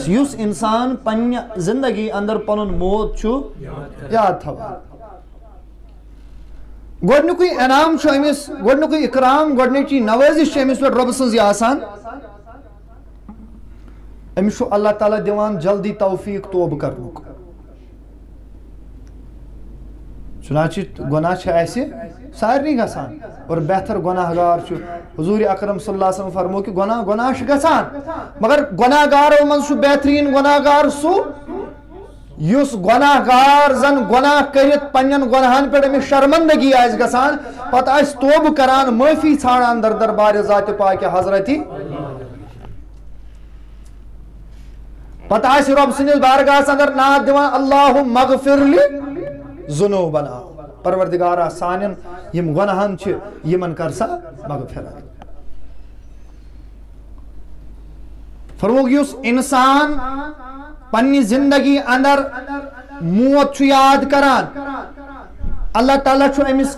یس انسان پنہ زندگی اندر پنن موت چھو یاد تھاوان گۄڈنیُکُے انعام چھُ أمِس گۄڈنیُکُے اکرام گۄڈنِچی نوٲزش چھِ أمِس پٮ۪ٹھ رۄبہٕ سٕنٛز یہِ آسان أمِس چھُ اللہ تعالیٰ دِوان جلدی توفیق توبہٕ کرنُک چنانچہ گۄناہ چھِ اَسہِ سارنٕے گژھان اور بہتر گۄناہ گار چھُ حضوٗرِ اکرم صلی اللہ علیہ وسلم فرمو کہ گۄناہ چھُ گژھان مگر گۄناہ گارو منٛز چھُ بہتریٖن گۄناہ گار سُہ یُس گۄناہ گار زن گۄناہ کٔرِتھ پننٮ۪ن گۄناہن پٮ۪ٹھ أمِس شرمندگی آسہِ گژھان پتہٕ آسہِ توبہٕ کران معٲفی ژھانڈان در دربارِ ذاتِ پاکہِ حضرتِ پتہٕ آسہِ رۄب سٕنٛدِس بارگاہس اندر نعت دِوان اللہُم اغفر لی ذنوبنا پروردگارا سانٮ۪ن یِم گۄناہن چھِ یِمن کر سا مغفرت فرموک یُس انسان پننہِ زندگی اندر موت چھُ یاد کران اللہ تعالیٰ چھُ أمِس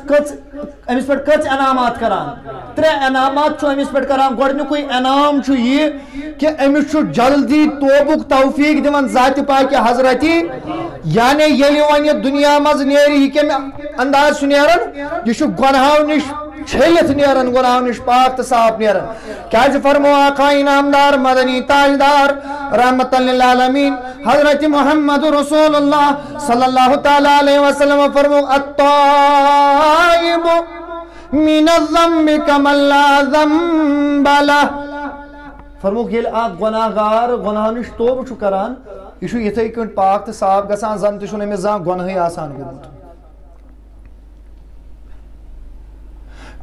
پٮ۪ٹھ کٔژ انعامات کران 3 انعامات چھُ أمِس پٮ۪ٹھ کران گۄڈنیُکُے انعام چھُ یہِ کہ أمِس چھُ جلدی توبُک توفیق دِوان ذاتِ پاکہِ حضرتِ یعنی ییٚلہِ وۄنۍ یہِ دُنیا منٛز نیرِ یہِ کَمہِ انداز چھُ نیران یہِ چھُ گۄناہو نِش چھٔلِتھ نیران گۄناہو نِش پاک تہٕ صاف نیران کیازِ فرمو آقا انعامدار مدنی تاجدار رحمۃ للعالمین حضرت محمد رسول اللہ صلی اللہ تعالیٰ علیہ وسلم فرمو الطائب من الذنب کمن لا ذنب لہ فرموک ییٚلہِ اکھ گۄناہ گار گۄناہو نِش توبہٕ چھُ کران یہِ چھُ یِتھٕے کٔنۍ پاک تہٕ صاف گژھان زن تہِ چھُنہٕ أمِس زانٛہہ گۄنہٕے آسان گوٚمُت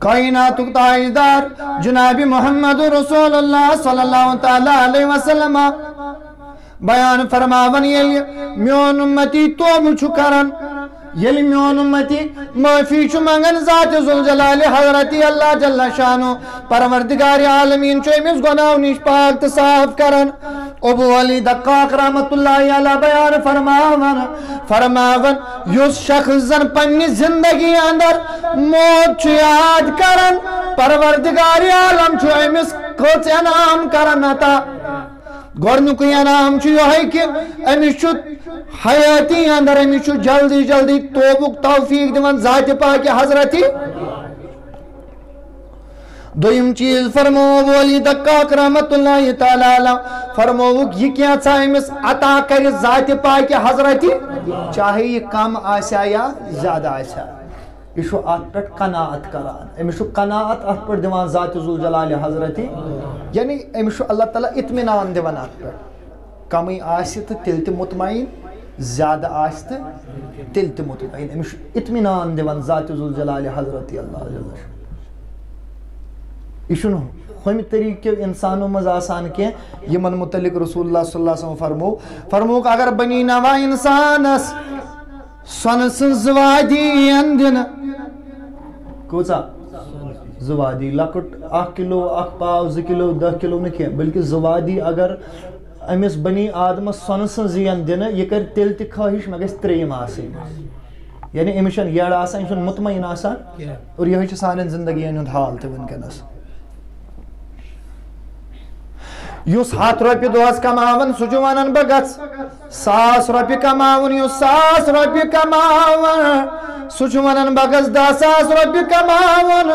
کائناتُک تاجدار جناب محمد رسول اللہ صلی اللہ تعالیٰ علیہ وسلم بیان فرماون ییٚلہِ میون اُمتی توبہٕ چھُ کران ییٚلہِ میون اُمتی معٲفی چھُ منگان ذاتِ ذوالجلالِ حضرتِ اللہ جل شانُہ پروردگارِ عالمیٖن چھُ أمِس گۄناہو نِش پاک تہٕ صاف کران ابو علی دقاق رحمۃ اللہ علیہ بیان فرماون یُس شخص زن پننہِ زندگی اندر موت چھُ یاد کران پروردگارِ عالم چھُ أمِس کٔژ انعام کران عطا گۄڈنیُکُے انعام چھُ یِہوٚے کہ أمِس چھُ حیاتی اندر أمِس چھُ جلدی جلدی توبُک توفیق دِوان ذاتِ پاکہِ حضرتِ دوٚیِم چیٖز فرمو ابو علی دقاق رحمۃ اللہ تعالیٰ علیہ فرمووُکھ یہِ کینٛژھا أمِس عطا کرِ ذاتِ پاکہِ حضرتِ چاہے یہِ کم آسیا یا زیادٕ آسیا یہِ چھُ اتھ پٮ۪ٹھ قناعت کران أمِس چھُ قناعت اتھ پٮ۪ٹھ دِوان ذاتِ ذوالجلالِ حضرتِ یعنی أمِس چھُ اللہ تعالیٰ اطمینان دِوان اتھ پٮ۪ٹھ کمٕے آسہِ تہٕ تیٚلہِ تہِ مطمعین زیادٕ آسہِ تہٕ تیٚلہِ تہِ مطمعین أمِس چھُ اطمینان دِوان ذاتِ ذوالجلالِ حضرتِ اللہ جل یہ چھُنہٕ ہُمہِ طریٖقہٕ کیو انسانو منٛز آسان کینٛہہ یِمن متعلق رسول اللہ صلی اللہ علیہ وسلم فرمووُکھ اگر بنی نوا انسانس سۄنہٕ سٕنٛز 2 وادی یِن دِنہٕ کۭژاہ 2 وادی لۄکُٹ 1 کِلوٗ 1 پاو 2 کِلوٗ 10 کِلوٗ نہٕ کینٛہہ بلکہِ 2 وادی اگر أمِس بنی آدمس سۄنہٕ سٕنٛز یِن دِنہٕ یہِ کرِ تیٚلہِ تہِ خٲہِش مےٚ گژھِ 3یِم آسٕنۍ یعنی أمِس چھنہٕ یٔڈ آسان یہِ چھُنہٕ مطمعین آسان اور یِہوٚے چھُ سانٮ۪ن زندگین ہُنٛد حال تہِ وٕنکٮ۪نس یُس 100 رۄپیہِ دۄہس کماون سُہ چھُ ونان بہٕ گژھٕ 1000 رۄپیہِ کماوُن یُس 1000 رۄپیہِ کماون سُہ چھُ ونان بہٕ گژھٕ 10,000 رۄپیہِ کماوُن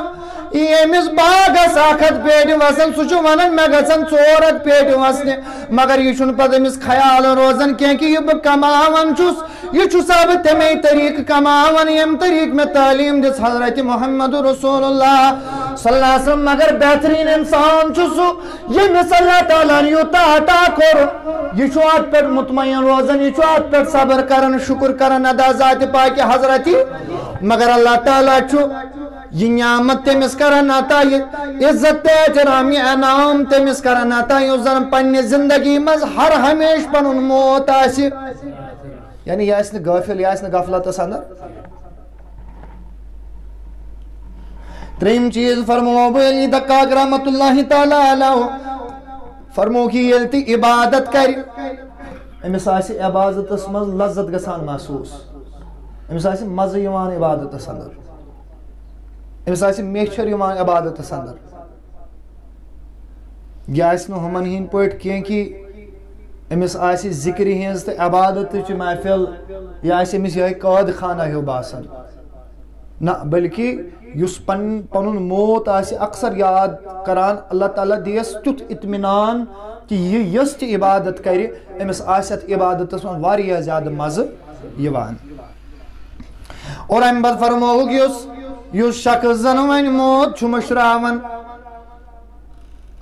ییٚمِس باغس 1 ہتھ پیٹہِ وسان سُہ چھُ ونان مےٚ گژھن 4 ہتھ پیٹہِ وسنہِ مگر یہِ چھُنہٕ پتہٕ أمِس خیال روزان کینٛہہ کہ یہِ بہٕ کماوان چھُس یہِ چھُسا بہٕ تمے طریٖقہٕ کماوان ییٚمہِ طریٖقہٕ مےٚ تعلیٖم دِژ حضرتِ محمد رسول اللہ صلی اللہ علیہ وسلم مگر بہتریٖن انسان چھُ سُہ ییٚمِس اللہ تعالیٰ ہن یوٗتاہ عطا کوٚر یہِ چھُ اتھ پٮ۪ٹھ مطمعین روزان یہِ چھُ اتھ پٮ۪ٹھ صبر کران شُکر کران ادا ذاتِ پاکہِ حضرتِ مگر اللہ تعالیٰ چھُ یہ نعمت تٔمِس کران عطا یہِ عزت تہٕ احترام یہِ انعام تٔمِس کران عطا یُس زن پننہِ زندگی منٛز ہر ہمیشہٕ پنُن موت آسہِ یعنی یہِ آسہِ نہٕ غٲفِل یہِ آسہِ نہٕ غفلتس اندر 3یِم چیٖز فرمو ابو علی دقاق رحمۃ اللہ تعالیٰ علیہ فرمو کہ ییٚلہِ تہِ عبادت کرِ أمِس آسہِ عبادتس منٛز لذت گژھان محسوٗس أمِس آسہِ مزٕ یِوان عبادتس اندر أمِس آسہِ میچھر یِوان عبادتس اندر یہِ آسہِ نہٕ ہُمن ہِنٛدۍ پٲٹھۍ کینٛہہ کہ امس آسی ذکر ہنز تو عبادت چ محفل یہ آسی امس یہ قاد خانہ ہیو باسان نہ بلکہ یس پن موت آسی اکثر یاد کران اللہ تعالیٰ دیس تیت اطمینان کہ یہ یس تہ عبادت کر امس آسی ات عبادتس من واریاہ زیادہ مزہ یوان اور ام بعد فرموک یس شخص زن ون موت چھ مشراون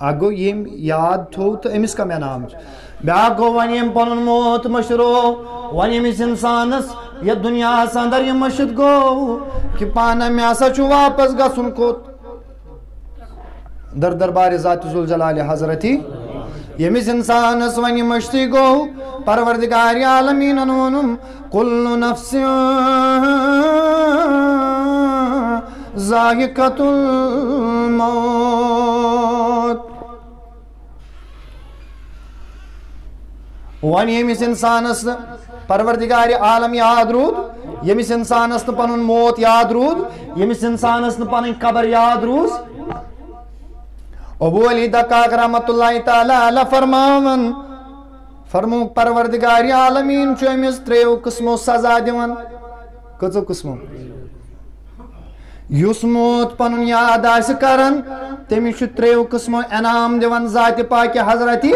اگو یم یاد تھو تو امس کم انعام بیاا گو ون یم پن موت مشرو ون یمس انسانس یہ دنیا اندر یہ مشد گو کہ پانا میں ہسا چھ واپس گھن کوت در دربار ذات ذوالجلال حضرتی یمس انسانس ون مشتی گو پروردگار عالمین ونم کل نفس ذائقۃ الموت ون یمس انسانس پروردگار عالم یاد رود یمس انسانس پن موت یاد رود یمس انسانس پن قبر یاد روز ابو علی دقاق رحمت اللہ تعالی علیہ فرماون فرموک پروردگار عالمین چھ امس تریو قسمو سزا دیون کچو قسمو یس موت پن یاد آس کران تمس تریو قسمو انعام دیون ذات پاک حضرتی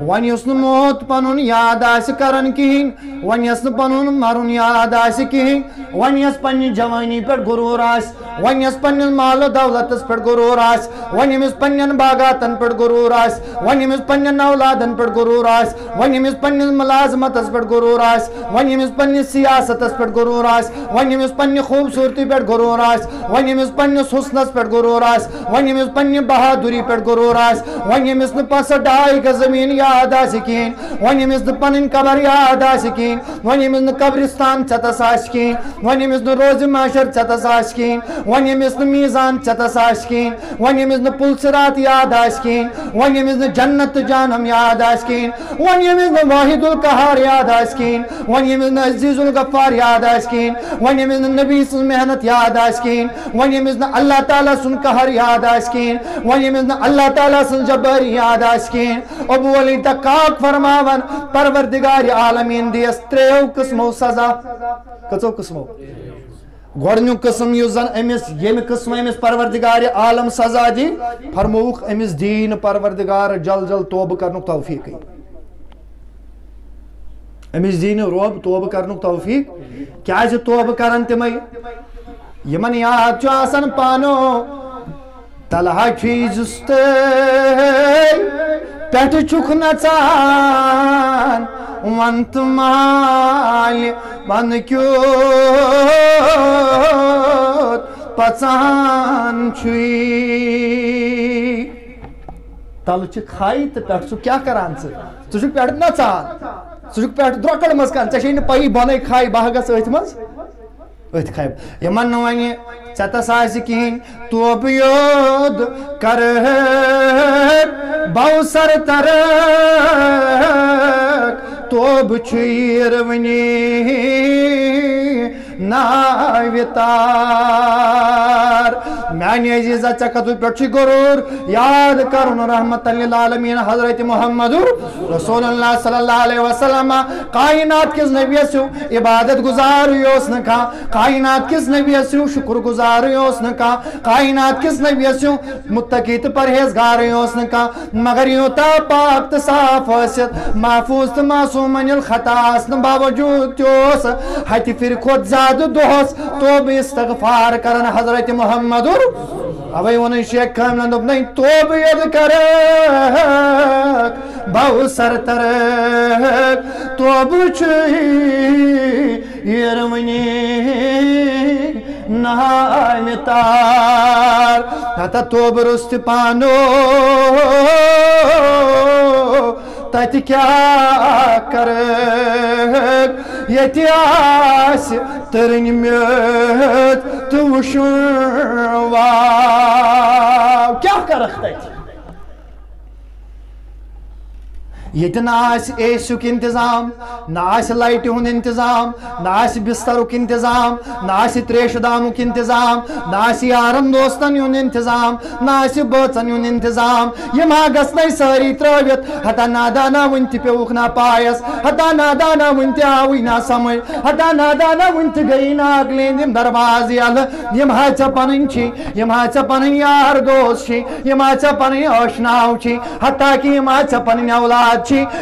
ون یس موت پن یاد آس کران کہین ون یس پن مرن یاد آس کہین ون یس پنہ جوانی پہ غرور آس ون یس پنہ مال و دولتس پہ غرور آس ون یمس پنن باغاتن پہ غرور آس ون یمس پنن اولادن پہ غرور آس ون یمس پنس ملازمتس پہ غرور آس ون یمس پنس سیاستس پہ غرور آس ون یمس پنہ خوبصورتی پہ غرور آس ون یمس پنس حسنس پہ غرور آس ون یمس پنہ بہادری پہ غرور آس ون یمس پس ڈائی کا زمین یاد آس کہین ون یمس پن قبر یاد آس کہین ون یمس قبرستان چتس آس کہین ون یمس روز معاشر چتس آس کہین ون یمس میزان چتس آس کہین ون یمس پل صراط یاد آس کہین ون یمس جنت جانم یاد آس کہین ون یمس واحد القہار یاد آس کہین ون یمس عزیز الغفار یاد آس کہین ون یمس نبی سن محنت یاد آس کہین ون یمس اللہ تعالیٰ سن قہر یاد آس کہین ون یمس اللہ تعالیٰ سن جبر یاد آس کہین ابو علی دقاق فرماون پروردگار عالمین دیس تریو قسمو سزا کچو قسمو گوڑنیو قسم یو زن امس یم قسم امس پروردگار عالم سزا دی فرموک امس دین پروردگار جل جل توبہ کرنک توفیق امس دین روب توبہ کرنک توفیق کیا توبہ کرن تمے یمن یاد چھ آسان پانو تلہا چیزست پیٹ چک نچان ونت مال بن کیوت پچان چھوئی تل چھ کھائی تو پیٹ چھ کیا کران چھ پیٹ نچان چھ پیٹ درکڑ مز کان ژے چھے نہ پئی بنے کھائی بہ گژھ اتھ مز اتھ کھائی یمن ونہ ژےٚ آس کہین توب یود کر بو سر تر توب چیر ونی ناوِ تار میانہ عزیزہ ژےٚ کتھ پہ غرور یاد کرن رحمت للعالمین حضرت محمد رسول اللہ صلی اللہ علیہ وسلم کائنات کس نبی سو عبادت گزار یوس نہ کائنات کس نبی سو شکر گزار یوس نہ کائنات کس نبی سو متقی تو پرہیزگار یوس نہ مگر یوتا پاک تو صاف ٲسِتھ محفوظ تو معصوم عن الخطا آسنہٕ باوجود تیوس ہتہِ پھر کھۄتہٕ زیادٕ دۄہس توبہ استغفار کرن حضرت محمد اوے ون شیخ کاملن دوٚپ نَے توبہ ییٚلہِ کرکھ بو سر ترک توبہ چیر ونی ناوِ تار ہتا توبہ رُست پانو تت کیا کرک یتی آس ترن میت تو وشن واو کیا کرک تت یہ نا ایسک انتظام نا لائٹ ہند انتظام نا بسترک انتظام نا تریش دامک انتظام نا یارن دوستن ہند انتظام نا بچن ہند انتظام یم گھن ساری ترٲوِتھ ہتا نادانا ون تہ پیوک نا پایس ہتا نادانا ون تہ آوی نا سمجھ ہتا نادانا ون تہ گئی نا اگلین یم درواز یلہ یم ژےٚ پنٕنۍ چھی یم ژےٚ پنٕنۍ یار دوست چھی یم ژےٚ پنٕنۍ ٲشناو چھی حتیٰ کہ یم ژےٚ پنٕنۍ اولاد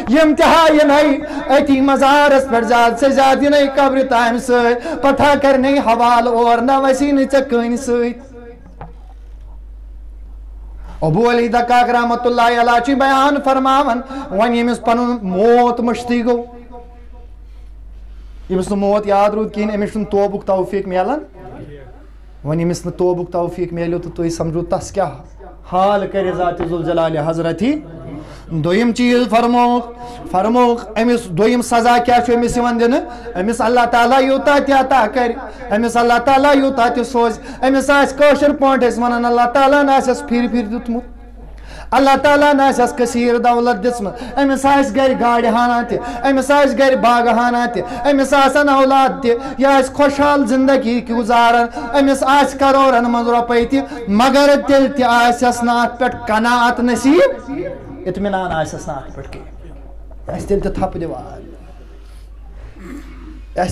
یم تہ اتی مزارس پہ زیادہ سے زیادہ قبر تام ستھا کرنے حوالہ اور نہ وسی ژے کن ست ابو علی دکاک رحمت اللہ علیہ بیان فرماون ون یمس پن موت مشتی گو یمس موت یاد رود کہین امس توبک توفیق ملان ون یمس توبک توفیق ملو تو تھی سمجھو تس کیا حال کر ذات ذوالجلال حضرتی دویم چیز فرموک امس دویم سزا کیا امس دن امس اللہ تعالیٰ یوتا تہ عطا کر امس اللہ تعالیٰ یوتا تہ سوز امس آشر پٲٹھۍ ٲسۍ ونان اللہ تعالیٰ آسس پھر دیُتمُت اللہ تعالیٰ آسس کثیر دولت دِژمٕژ امس گر گاڑِ ہانا تہ امس گر باغ ہانا تہ امس آسن اولاد تہ یہ خوشحال زندگی گزاران امس کرورن منٛز رۄپے تہ مگر تیٚلہِ تہِ آسٮ۪س نہٕ اتھ پٮ۪ٹھ قناعت نصیب اطمینان آسس نا ات پہ تیل تھپ دان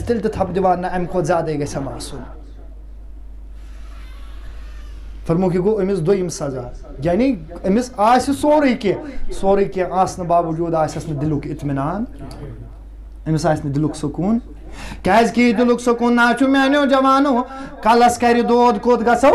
تیل تھپ دان نا امہ کھت زیادہ گھم آسن فرموک یہ گو امس دویم سزا یعنی امس سوری کی آسن باوجود آسس نا دلک اطمینان امس آس دلک سکون کیاز کہ دلک سکون نا میانو جوانو کلس کر دود کوت گژھو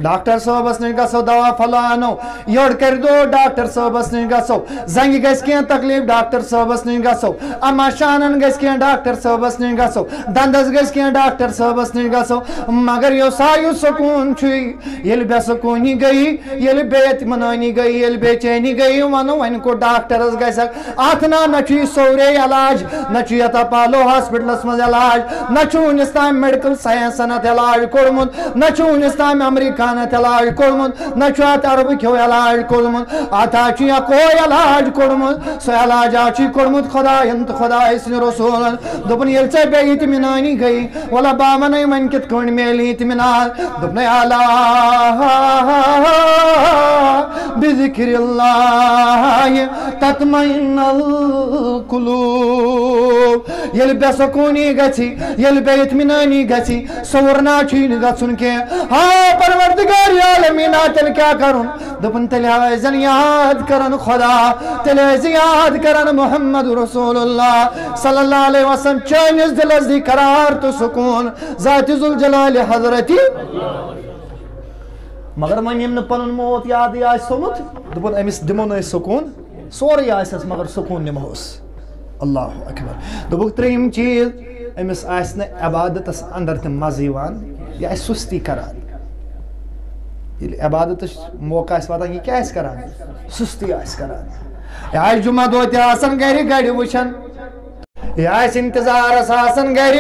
ڈاکٹر صٲبس نش گژھو دوا پھلو انو یڑ کر دو ڈاکٹر صٲبس نش گژھو زنگہِ گژھِ کینٛہہ تکلیف ڈاکٹر صٲبس نش گژھو اما شانن گژھِ کینٛہہ ڈاکٹر صٲبس نش گژھو دندس گژھِ کینٛہہ ڈاکٹر صٲبس نش گژھو مگر یُس سکوٗن چھُے ییٚلہِ بے سکوٗنی گٔیی ییٚلہِ بے اطمینٲنی گٔیی ییٚلہِ بے چینی گٔیی ونو وۄنۍ کوٚت ڈاکٹرس گژھکھ اتھ نہ چھُ یہِ سورے علاج نہ چھُ یتھ اپالو ہاسپٹلس منٛز علاج نہ چھُ وُنِس تام میڈیکل ساینسن اتھ علاج کوٚرمُت نہ چھُ وُنِس تام امریکہ علاج کورمت نہ ات عربکو علاج کورمت ات اکو علاج کورمت سہ علاج کورمت خدائن تو خدائے سن رسولن دپن یل ژے بے اطمینانی گئی ولا با ون ون کت کن میلی اطمینان دپن الا بذکر اللہ تطمئن القلوب یل بے سکونی گژھی یل بے اطمینانی گژھی سورنا چھ گژھن کی ہاں پروردگار عالمین تیل کیا کرن دپن تیل ایزن یاد کرن خدا تیل ایز یاد کرن محمد رسول اللہ صلی اللہ علیہ وسلم چانس دلس دی قرار تو سکون ذات ذوالجلال حضرتی مگر من یم پن موت یاد تھومت دپن امس دمو نا سکون سوری آس مگر سکون نموس اللہ اکبر دپک تریم چیز امس آس نا عبادتس اندر تہ مزہ یوان یہ سستی کران عبادت موقع واتان یہ کیا کران سستی کران یہ جمعہ دہ تہ گر گڑ وچان یہ انتظارس گر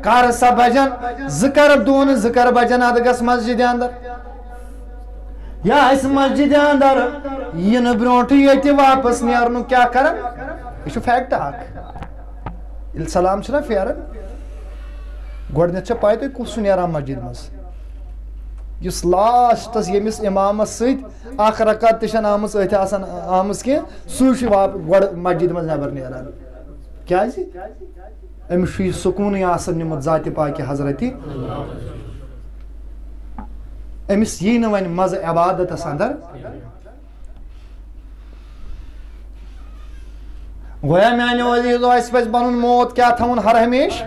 کر سا بجن زکر دون زکر بجن اد گس مسجد اندر یہ مسجد اندر یہ برونٹ یہ واپس نیرن کیا کرن یہ فیکٹ اخ سلام چھنا پھیران گۄڈنیتھ چھےٚ پاے تۄہہِ کُس چھُ نیران مسجد منٛز یُس لاسٹس ییٚمِس اِمامس سۭتۍ اکھ رکعت تہِ چھنہٕ آمٕژ أتھۍ آسان آمٕژ کینٛہہ سُے چھُ گۄڈٕ مسجد منٛز نٮ۪بر نیران کیازِ أمِس چھُ یہِ سکوٗنٕے آسان نِمُت ذاتِ پاکہِ حضرتی أمِس یی نہٕ وۄنۍ مزٕ عبادتس اندر گویا میانیو عزیزو اسہِ پزِ پنُن موت کیٛاہ تھاوُن ہر ہمیشہ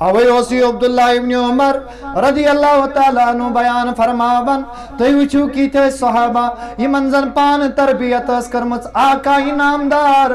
اوے اوسی عبداللہ ابن عمر رضی اللہ تعالیٰ عنہ بیان فرماون تُہۍ وٕچھِو کیٖتیاہ صحابہ یِمن زن پانہٕ تربیت ٲس کٔرمٕژ آقا انعامدار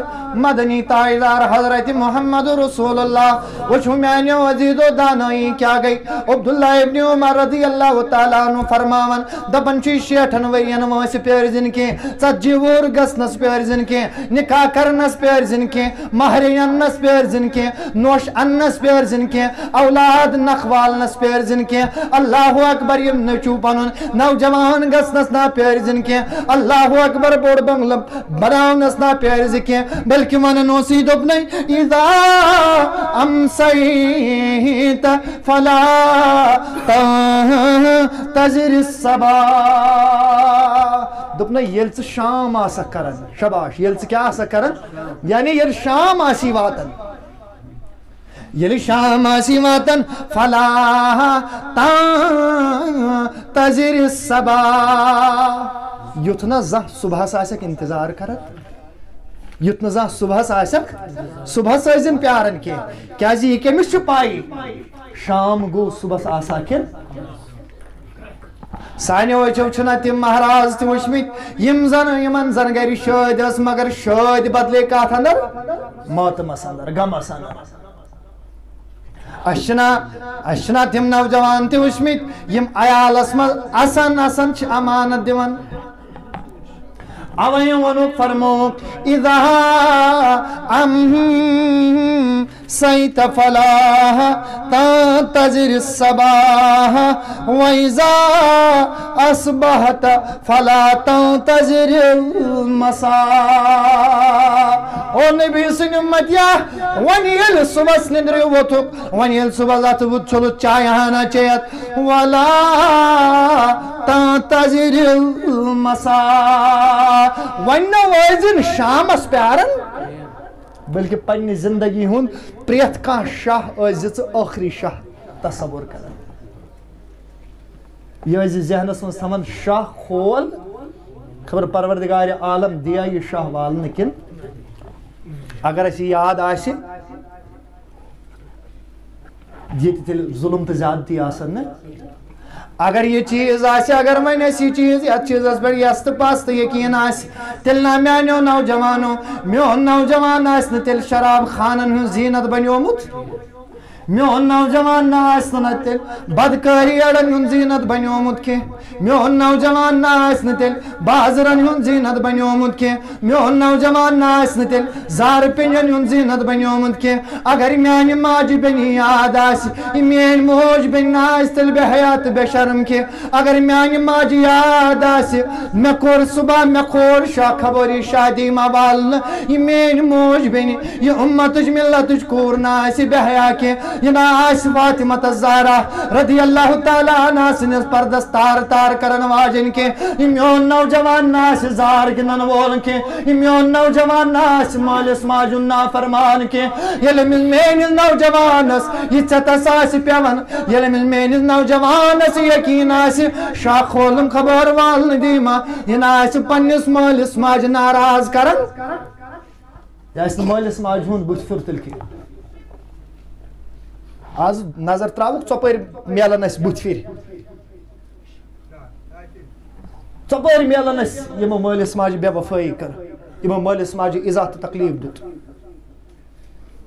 مدنی تاجدار حضرت محمد رسول اللہ وٕچھِو میانیو عزیزو دانٲیی کیٛاہ گٔے عبداللہ ابن عمر رضی اللہ تعالیٰ عنہ فرماون دپان چھُ 60 ؤرین وٲنٛسہِ پیٲرزِنہٕ کینٛہہ ژتجی وُہُر گژھنس پیٲرزِنہٕ کینٛہہ نکاح کرنس پیٲرزِنہٕ کینٛہہ مہرِنۍ اننس پیٲرزِنہٕ کینٛہہ نوش اننس پیٲرزِنہٕ کینٛہہ اولاد نخوالنس پیرزن کی اللہ اکبر یم نچو پنن نوجوان گسنس نا پیرزن کی اللہ اکبر بوڑ بنگل بناونس نا پیرز کی بلکہ وننو سی دبنی اذا امسیت فلا تنتظر الصبا دبنی یل ژٕ شام آسکھ کران شباش یل ژٕ کیا آسکھ کران یعنی یل شام آسی واتن یل شام آسی واتن فلا تنتظر الصبا یُتھ نہ زانٛہہ صبحس آسکھ انتظار کران یُتھ نہ زانٛہہ صبحس آسکھ صبحس ٲسۍزن پیاران کینٛہہ کیازِ یہِ کٔمِس چھُ پاے شام گوٚو صبحس آسا کِنہٕ سانیو أچھو چھِنا تِم مہراز تہِ وٕچھمٕتۍ یِمن زن گرِ شٲدۍ ٲس مگر شٲدۍ بدلے کتھ اندر ماتمس اندر غمس اندر اَسہِ چھِنا تِم نوجوان تہِ وٕچھمٕتۍ یِم عیالس منٛز اَسن چھِ امانت دِوان اوے ونوک فرموک اذا امسیت فلا تنتظر الصباح واذا اصبحت فلا تنتظر المساء او نبی سن امتیا ون یل صبح نندر ووتھک ون یل صبح اتھ بُتھ چھلُتھ چاے ہنا چیت ولا تنتظر المساء ون نہ شامس پیارن بلکہ پنہ زندگی ہند پریت کان شاہ ٲسۍ ٲخری شاہ تصور کران یہ ذہنس من تھاون شاہ کھول خبر پروردگار عالم دیا یہ شاہ والن کن اگر اس یاد آسہِ یہ تیل ظلم تو زیادتی آسن نا اگر یہ چیز آسہِ اگر وۄنۍ اَسہِ یہ چیز یتھ چیزس پٮ۪ٹھ یس تہٕ پس تہٕ یقیٖن آسہِ تیٚلہِ نا میانیو نوجوانو میون نوجوان آسہِ نہٕ تیٚلہِ شراب خانن ہُنٛد زیٖنت بنیومُت میون نوجوان نہ آسہِ نہٕ تیٚلہِ بدکٲری اڑن ہُنٛد زیٖنت بنیومُت کینٛہہ میون نوجوان نہ آسہِ نہٕ تیٚلہِ بازرن ہُنٛد زیٖنت بنیومُت کینٛہہ میون نوجوان نہ آسہِ نہٕ تیٚلہِ زارٕ پیٚنجن ہُنٛد زیٖنت بنیومُت کینٛہہ اگر میانہِ ماجہِ بیٚنہِ یاد آسہِ یہِ میٲنۍ موج بیٚنہِ نہ آسہِ تیٚلہِ بے حیا تہٕ بے شرم کینٛہہ اگر میانہِ ماجہِ یاد آسہِ مےٚ کوٚر صبح مےٚ کھول شاہ خبری شادی ما والنہٕ یہِ میٲنۍ موج بیٚنہِ یہِ اُمتٕچ ملتٕچ کوٗر نہ آسہِ بے حیا کینٛہہ یہ نہ آسہِ فاطمہ الزہرا رضی اللہ تعالیٰ عنہ سٕنٛدِس پردس تار تار کرن واجن کینٛہہ یہ میون نوجوان نہ آسہِ زار گنن وول کینٛہہ یہ میون نوجوان نہ آسہِ مٲلِس ماجہِ ہُنٛد نافرمان کینٛہہ ییٚلہِ میٲنِس نوجوانس یہ ژٮ۪تس آسہِ پیوان ییٚلہِ میٲنِس نوجوانس یقیٖن آسہِ شاہ کھولُن خبر والنہٕ دیٖما یہِ نہ آسہِ پننِس مٲلِس ماجہِ ناراض کران یہِ آسہِ نہٕ مٲلِس ماجہِ ہُنٛد بُتھ پھِر تیٚلہِ کینٛہہ آز نظر تراوک ژۄپٲرۍ میلان اسہِ بُتھِ پھِرِ ژۄپٲرۍ میلان اسہِ یِمو مٲلِس ماجہِ بے وفٲیی کٔر یِمو مٲلِس ماجہِ اِزا تہٕ تکلیٖف دیُت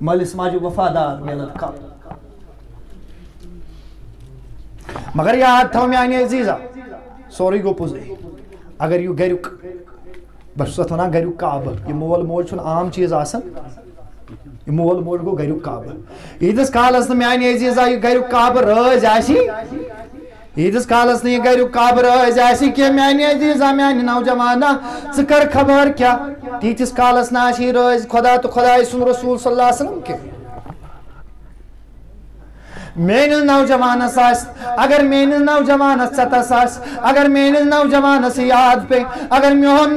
مٲلِس ماجہِ وفادار میلان کم مگر یاد تھاو میانہِ عزیٖزا سورُے گوٚو پوٚزُے اگر یہِ گریُک بہٕ چھُس اتھ ونان گریُک کعبہٕ یہِ مول موج چھُنہٕ عام چیٖز آسان یہ مول موج گو گریُک کعبہٕ ییٖتِس کالس نہٕ میانہِ عزیٖزا یہِ گریُک کعبہٕ رٲزۍ آسہِ ییٖتِس کالس نہٕ یہِ گریُک کعبہٕ رٲزۍ آسہِ کینٛہہ میانہِ عزیٖزا میانہِ نوجوانا ژٕ کر خبر کیٛاہ تیٖتِس کالس نہ آسہِ یہِ رٲزۍ خۄدا تہٕ خۄداے سُنٛد رسوٗل صلی اللہ علیہ وسلم کینٛہہ میٲنِس نوجوانس آسہِ اگر میٲنِس نوجوانس ژٮ۪تس آسہِ اگر میٲنِس نوجوانس یاد پے اگر میون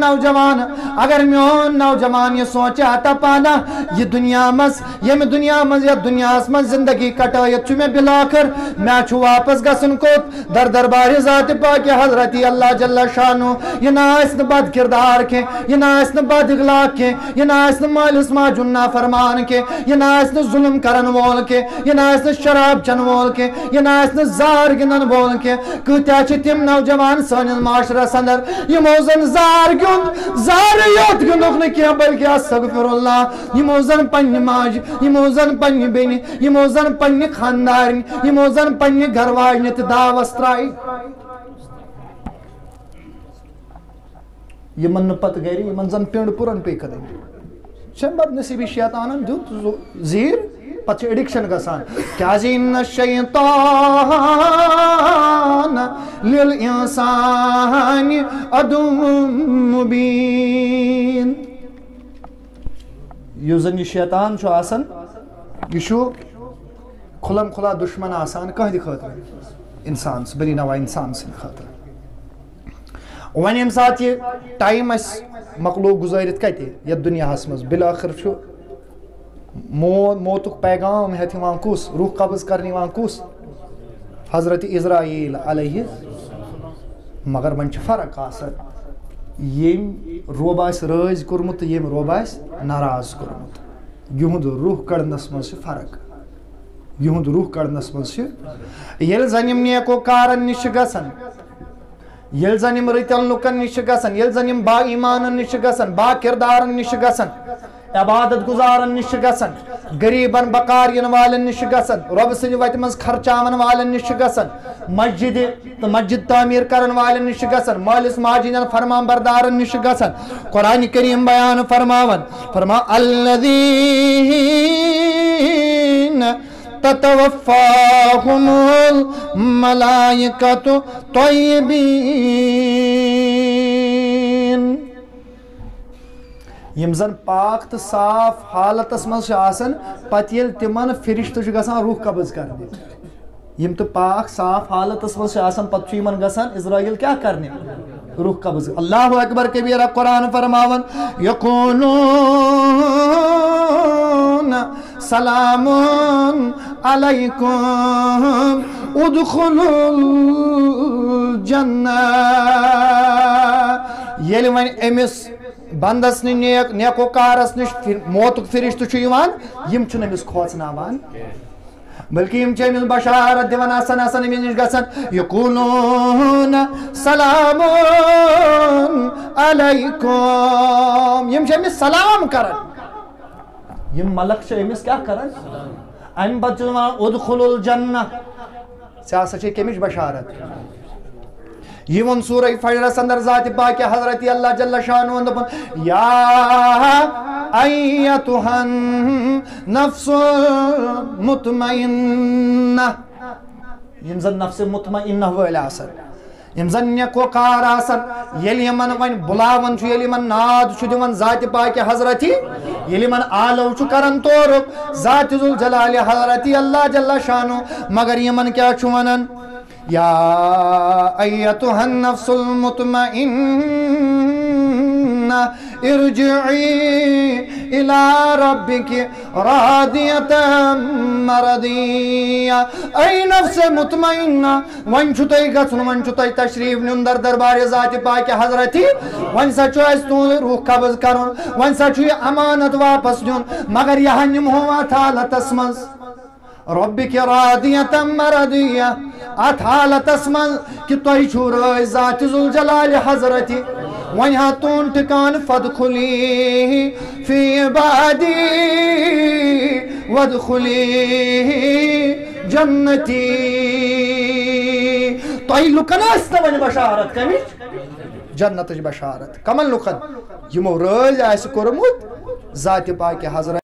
نوجوان یہ سوچہِ دپانا یہ دنیا منٛز ییٚمہِ دنیا منٛز یتھ دُنیاہس منٛز زندگی کٹٲیِتھ چھُ مےٚ بِلاخر مےٚ چھُ واپس گژھُن کوٚت دربارِ ذاتِ پاکہِ حضرت اللہ جل شانو یہِ نہ آسہِ نہٕ بد کردار کینٛہہ یہِ نہ آسہِ نہٕ بد اخلاق کینٛہہ یہِ نہ آسہِ نہٕ مٲلِس ماجہِ ہُنٛد نافرمان کینٛہہ یہِ نہ آسہِ نہٕ ظُلم کرن وول کینٛہہ یہِ نہ آسہِ نہٕ شراب چن وول کینٛہہ یہِ نہ آسہِ نہٕ زار گِنٛدن وول کینٛہہ کۭتیاہ چھِ تِم نوجوان سٲنِس معاشرس اندر یِمو زن زار گیُنٛد زارٕ یوت گِنٛدُکھ نہٕ کینٛہہ بلکہِ استغفر اللہ یِمو زن پننہِ ماجہِ یِمو زن پننہِ بیٚنہِ یِمو زن پننہِ خانٛدارنہِ یِمو زن پننہِ گرواجنہِ تہِ داوس ترٛایہِ یِمن نہٕ پتہٕ گرِ یِمن زن پینڈ پُرن پیٚیہِ کَرٕنۍ چھےٚ بد نصیٖبی شیطانن دیُت زیٖر پتہ ایڈکشن گژھان کیازِ اِنَّ الشَّیطانَ لِلْاِنسَانِ عَدُوٌّ مُبِیٖن یُس زن یہ شیطان چھُ آسان یہ چھُ کھُلم کھُلا دشمن آسان کٕہٕنٛدِ خٲطرٕ انسان بنی نوا انسان سٕنٛدِ خٲطرٕ وۄنۍ ییٚمہِ ساتہٕ یہِ ٹایم اَسہِ مۄکلوو گُزٲرِتھ کَتہِ یَتھ دُنیاہَس منٛز بِلٲخٕر چھُ موتُک پیغام ہٮ۪تھ یِوان کُس روح قبض کرنہٕ یِوان کُس حضرت اسرائیل علیہ مگر وۄنۍ چھِ فرق آسان ییٚمۍ رۄب آسہِ رٲضۍ کوٚرمُت تہٕ ییٚمۍ رۄب آسہِ ناراض کوٚرمُت یِہُنٛد روح کڑنَس منٛز چھِ فرق یِہُنٛد روح کڑنَس منٛز چھِ ییٚلہِ زَن یِم نیکو کارن نِش چھِ گژھان ییٚلہِ زَن یِم رٕتٮ۪ن لُکن نِش چھِ گژھان ییٚلہِ زَن یِم با ایٖمانن نِش چھِ گژھان با کِردارن نِش چھِ گژھان عبادت گزارن نِش چھِ گژھان غریٖبن بکار یِنہٕ والٮ۪ن نِش چھِ گژھان رۄبہٕ سٕنٛدِ وتہِ منٛز خرچاون والٮ۪ن نِش چھِ گژھان مسجدِ تہٕ مسجد تعمیٖر کرن والٮ۪ن نِش چھِ گژھان مٲلِس ماجہِ ہِنٛدٮ۪ن فرمان بردارن نِش چھِ گژھان قرآنِ کریٖم بیان فرماوان الذیٖنَ تتوفاہم الملائکۃ طیبین یم زن پاک تو صاف حالتس منٛز چھِ آسان پتہٕ ییٚلہِ تِمن فرشتہٕ چھُ گژھان روح قبض کرنہِ یم تو پاک صاف حالتس منٛز چھِ آسان پتہٕ چھُ یِمن گژھان اسرائیل کیٛاہ کرنہِ روح قبض اللہ اکبر کبیرہ قرآن فرماوان یقولون سلام علیکم ادخلوا الجنہ ییٚلہِ وۄنۍ أمِس بندس نش نیکو کارس نش موتُک فرشتہٕ چھُ یِوان یِم چھِنہٕ أمِس کھوژناوان بلکہ یِم چھِ أمِس بشارت دِوان آسان أمِس نِش گژھان یقولون سلام علیکم یِم چھِ أمِس سلام کران یِم ملک چھِ أمِس کیٛاہ کران امہِ پتہٕ چھُ وَنان ادخلوا الجنہ ژےٚ ہسا چھے کمِچ بشارت یہ وون سورہ فجرس اندر ذات پاک حضرت اللہ جل شانہ دپن یا ایتھا النفس مطمئنہ یم زن نفس مطمئنہ وٲلۍ آسان یم زن نیکو کار آسان ییٚلہِ یِمن وۄنۍ بُلاوان چھُ ییٚلہِ یِمن ناد چھُ دِوان ذات پاک حضرتی ییٚلہِ یِمن آلو چھُ کران تورُک ذات ذوالجلال حضرت اللہ جل شانہ مگر یِمن کیٛاہ چھُ ونان یا ایتھا النفس المطمئنہ ارجعی الی ربک راضیۃ مرضیہ اے نفس مطمئنہ وۄنۍ چھُ تۄہہِ گژھُن وۄنۍ چھُ تۄہہِ تشریف نیُن در دربارِ ذاتِ پاکہِ حضرتی وۄنۍ سا چھُ اَسہِ تُہُنٛد روح قبض کرُن وۄنۍ سا چھُ یہِ امانت واپس نیُن مگر یہِ ہا نِمہو اتھ حالتس منٛز ربِکہِ راضیۃ مرضیہ اتھ حالتس منٛز کہ تۄہہِ چھُو رٲضۍ ذاتِ ذوالجلالِ حضرتِ وۄنۍ ہا تُہُنٛد ٹھِکانہٕ فادخُلی فی عبادی وادخُلی جنتی تۄہہِ لُکن ٲسۍ نہٕ وۄنۍ بشارت کمِچ جنتٕچ بشارت کمن لُکن یِمو رٲضۍ آسہِ کوٚرمُت ذاتِ پاکہِ حضرت